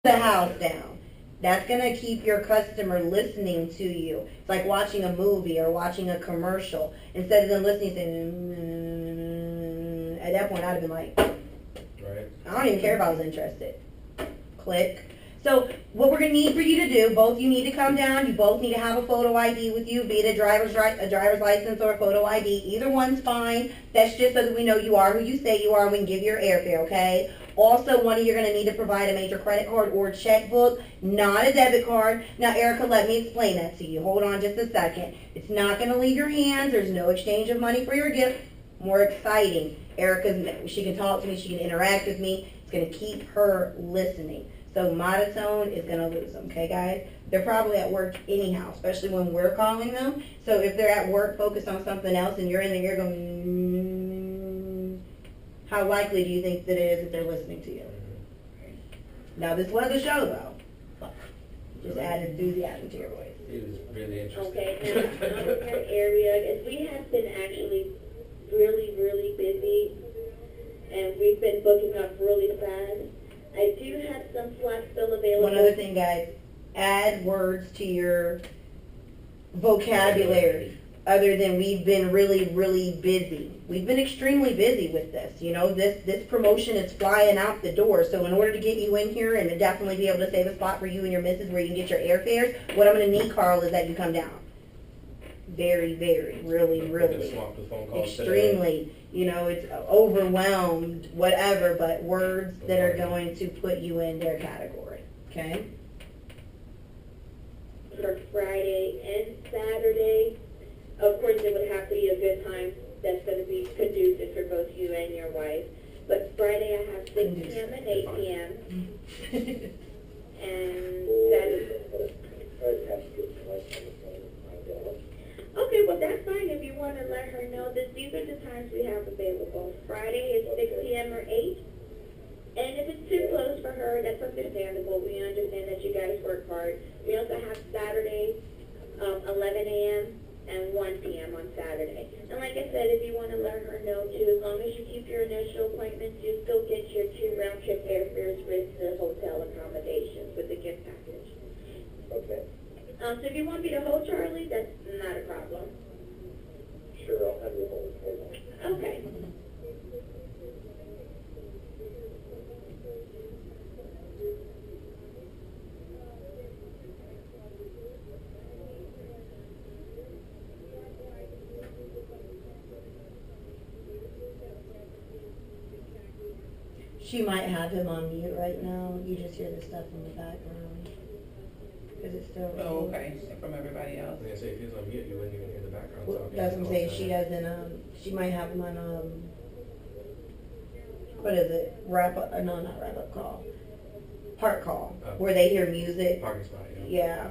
the house down. That's going to keep your customer listening to you. It's like watching a movie or watching a commercial. Instead of them listening, saying, at that point, I'd have been like, Right. I don't even care if I was interested. Click. So what we're going to need for you to do, both you need to come down. You both need to have a photo ID with you, be it a driver's license or a photo ID. Either one's fine. That's just so that we know you are who you say you are and we can give you your airfare, okay? Also, one of you are going to need to provide a major credit card or checkbook, not a debit card. Now, Erica, let me explain that to you. Hold on just a second. It's not going to leave your hands. There's no exchange of money for your gift. More exciting. Erica, she can talk to me. She can interact with me. It's going to keep her listening. So monotone is going to lose them, okay, guys? They're probably at work anyhow, especially when we're calling them. So if they're at work focused on something else and you're in there, you're going, how likely do you think that it is that they're listening to you? Now, this was a show, though. Just add enthusiasm to your voice. It was really interesting. Okay, now, our area, as we have been actually really, really busy, and we've been booking up really fast. I do have some slots still available. One other thing, guys, add words to your vocabulary other than we've been really, really busy. We've been extremely busy with this. You know, this promotion is flying out the door. So in order to get you in here and to definitely be able to save a spot for you and your missus where you can get your airfares, what I'm going to need, Carl, is that you come down. Very, very, really, really, extremely, you know, it's overwhelmed, whatever, but words that are going to put you in their category, okay? For Friday and Saturday, of course, it would have to be a good time that's going to be conducive for both you and your wife. But Friday I have 6 p.m. and 8 p.m. and Saturday. Okay, well that's fine if you want to let her know that these are the times we have available. Friday is 6 p.m. or 8. And if it's too close for her, that's understandable. We understand that you guys work hard. We also have Saturday, 11 a.m. and 1 p.m. on Saturday. And like I said, if you want to let her know too, as long as you keep your initial appointments, you still get your 2 round-trip airfares with the hotel accommodations with the gift package. Okay. So if you want me to hold Charlie, that's not a problem. Sure, I'll have you hold it. Okay. She might have him on mute right now. You just hear the stuff in the background. Because it's still Oh, okay, from everybody else. I was gonna say, if he was on mute, you wouldn't even hear the background Well, talking. that's what I'm saying. She doesn't, she might have him on, what is it? Wrap up, no, not wrap up call. Park call, where they hear music. Parking spot, Yeah.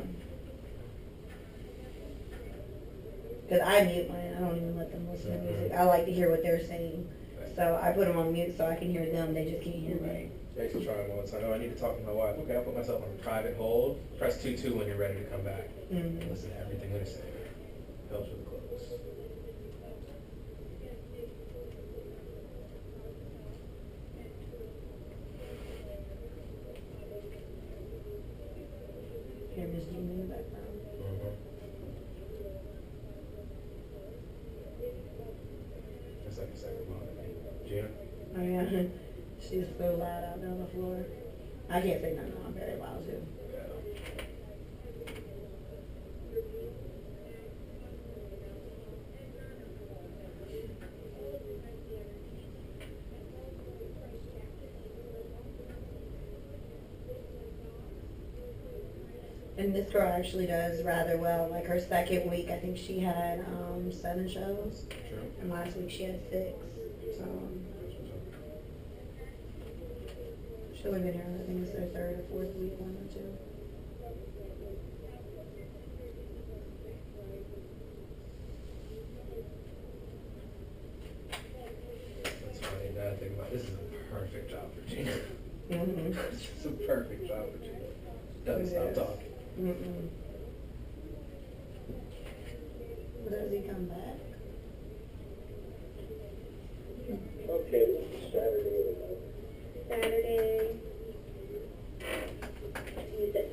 Because I mute mine. I don't even let them listen to music. I like to hear what they're saying. So I put them on mute so I can hear them. They just can't hear me. I used to try it once. I know I need to talk to my wife. Okay, I'll put myself on a private hold. Press 2-2 when you're ready to come back. Mm-hmm. Listen to everything they're saying. Helps with the close. Hear Miss Gina in the background. That's like a second mom. Gina? Oh yeah. She's so loud out there on the floor. I can't say nothing. I'm very loud too. Yeah. And this girl actually does rather well. Like her second week, I think she had 7 shows. True. And last week she had 6. So she's only been here, I think it's her 3rd or 4th week, 1 or 2. That's funny. Now I think about it, this is a perfect job for Gina. Mm-hmm. It's a perfect job for Gina. Doesn't stop talking. Mm-mm. Does he come back? Okay, Saturday. Saturday.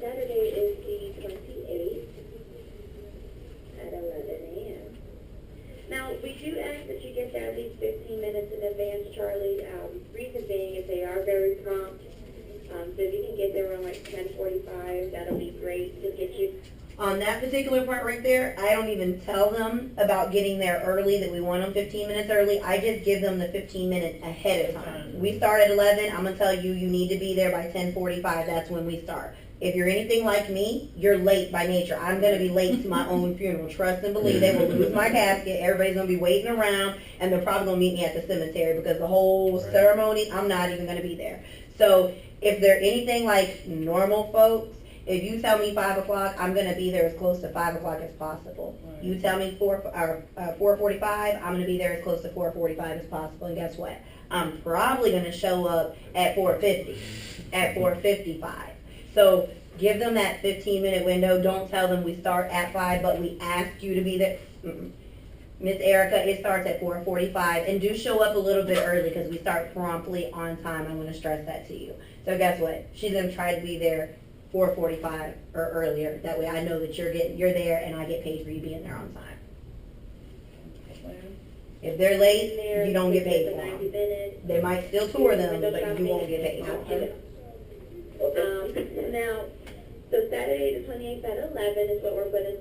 Saturday is the 28th at 11 a.m. Now, we do ask that you get there at least 15 minutes in advance, Charlie. Reason being is they are very prompt. So if you can get there around like 10:45, that'll be great to get you. On that particular part right there, I don't even tell them about getting there early, that we want them 15 minutes early. I just give them the 15 minutes ahead of time. We start at 11. I'm going to tell you, you need to be there by 10:45. That's when we start. If you're anything like me, you're late by nature. I'm going to be late to my own funeral. Trust and believe. They will lose my casket. Everybody's going to be waiting around, and they're probably going to meet me at the cemetery because the whole ceremony, I'm not even going to be there. So if they're anything like normal folks, if you tell me 5 o'clock, I'm going to be there as close to 5 o'clock as possible. Right. You tell me 4:45, I'm going to be there as close to 4:45 as possible. And guess what? I'm probably going to show up at 4:50, at 4:55. So give them that 15-minute window. Don't tell them we start at 5, but we asked you to be there. Miss Erica, it starts at 4:45, and do show up a little bit early because we start promptly on time. I'm going to stress that to you. So guess what? She's going to try to be there 4:45 or earlier. That way I know that you're there and I get paid for you being there on time. If they're late, you don't get paid for them. They might still tour them, but you won't get paid for them. Now, so Saturday the 28th at 11 is what we're going to,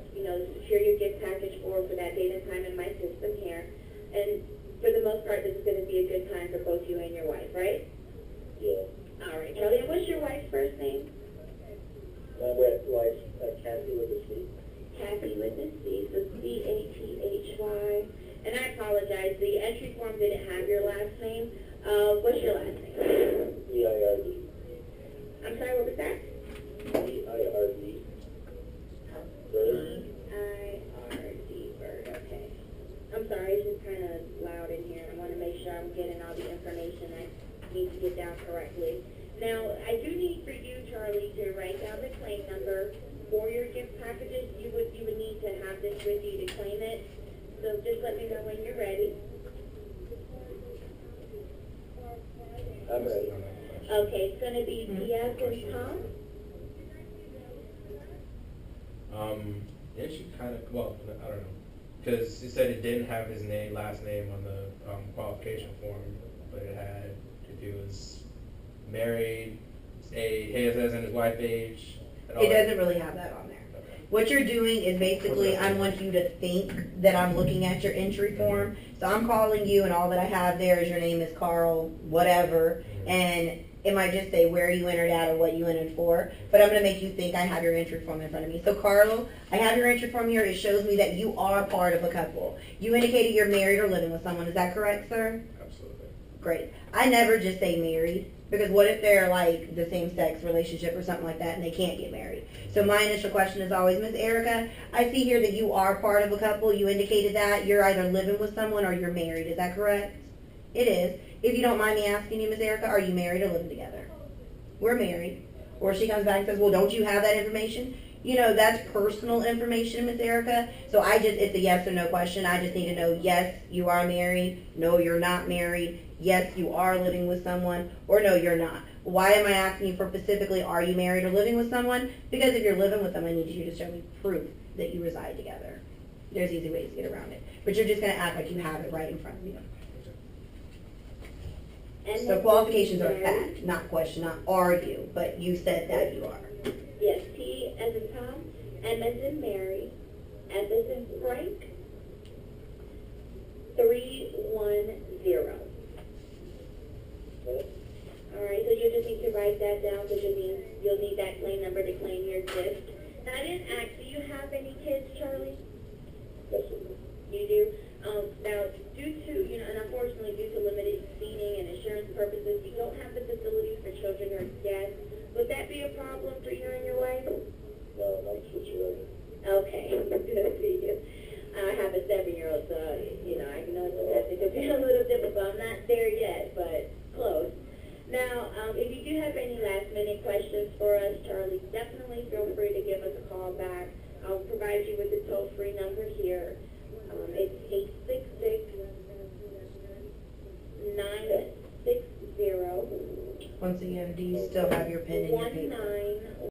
secure your gift package for that date and time in my system here. And for the most part, this is going to be a good time for both you and your wife, right? Yeah. All right, Charlie. And what's your wife's first name? My wife, Kathy with a C. Kathy with a C, so C-A-T-H-Y. And I apologize, the entry form didn't have your last name. What's your last name? B-I-R-D. I'm sorry, what was that? B-I-R-D. Bird. B-I-R-D, Bird, okay. I'm sorry, it's just kind of loud in here. I want to make sure I'm getting all the information I need to get down correctly. Now, I do need for you, Charlie, to write down the claim number for your gift packages. You would need to have this with you to claim it. So just let me know when you're ready. I'm ready. Okay, it's going to be T as in Tom. It should kind of, well, I don't know, because it said it didn't have his last name on the qualification form, but it had to do as married, his and his wife's age. And all It that. doesn't really have that on there. Okay. What you're doing is basically, I want you to think that I'm looking at your entry form. So I'm calling you, and all that I have there is your name is Carl, whatever, and it might just say where you entered at or what you entered for, but I'm going to make you think I have your entry form in front of me. So Carl, I have your entry form here. It shows me that you are part of a couple. You indicated you're married or living with someone. Is that correct, sir? Absolutely. Great. I never just say married, because what if they're like the same-sex relationship or something like that and they can't get married? So my initial question is always, Miss Erica, I see here that you are part of a couple. You indicated that. You're either living with someone or you're married. Is that correct? It is. If you don't mind me asking you, Miss Erica, are you married or living together? We're married. Or she comes back and says, well, don't you have that information? That's personal information, Miss Erica. So it's a yes or no question. I just need to know, yes, you are married. No, you're not married. Yes, you are living with someone. Or no, you're not. Why am I asking you for specifically, are you married or living with someone? Because if you're living with them, I need you to show me proof that you reside together. There's easy ways to get around it. But you're just going to act like you have it right in front of you. And So qualifications are fact, not question, not argue, but you said that you are. Yes, T as in Tom, M as in Mary, F as in Frank, 310. Okay. All right, so you just need to write that down because you'll need that claim number to claim your gift. Now, I didn't ask, do you have any kids, Charlie? Yes, sir. You do? Now, due to, and unfortunately due to limited seating and insurance purposes, you don't have the facilities for children or guests. Would that be a problem for you and your wife? No, not situation. Okay, good for you. I have a 7-year-old, so, I know it could be a little difficult. I'm not there yet, but close. Now, if you do have any last-minute questions for us, Charlie, definitely feel free to give us a call back. I'll provide you with the toll-free number here. It's 866-960. Once again, do you still have your pen in your paper? 19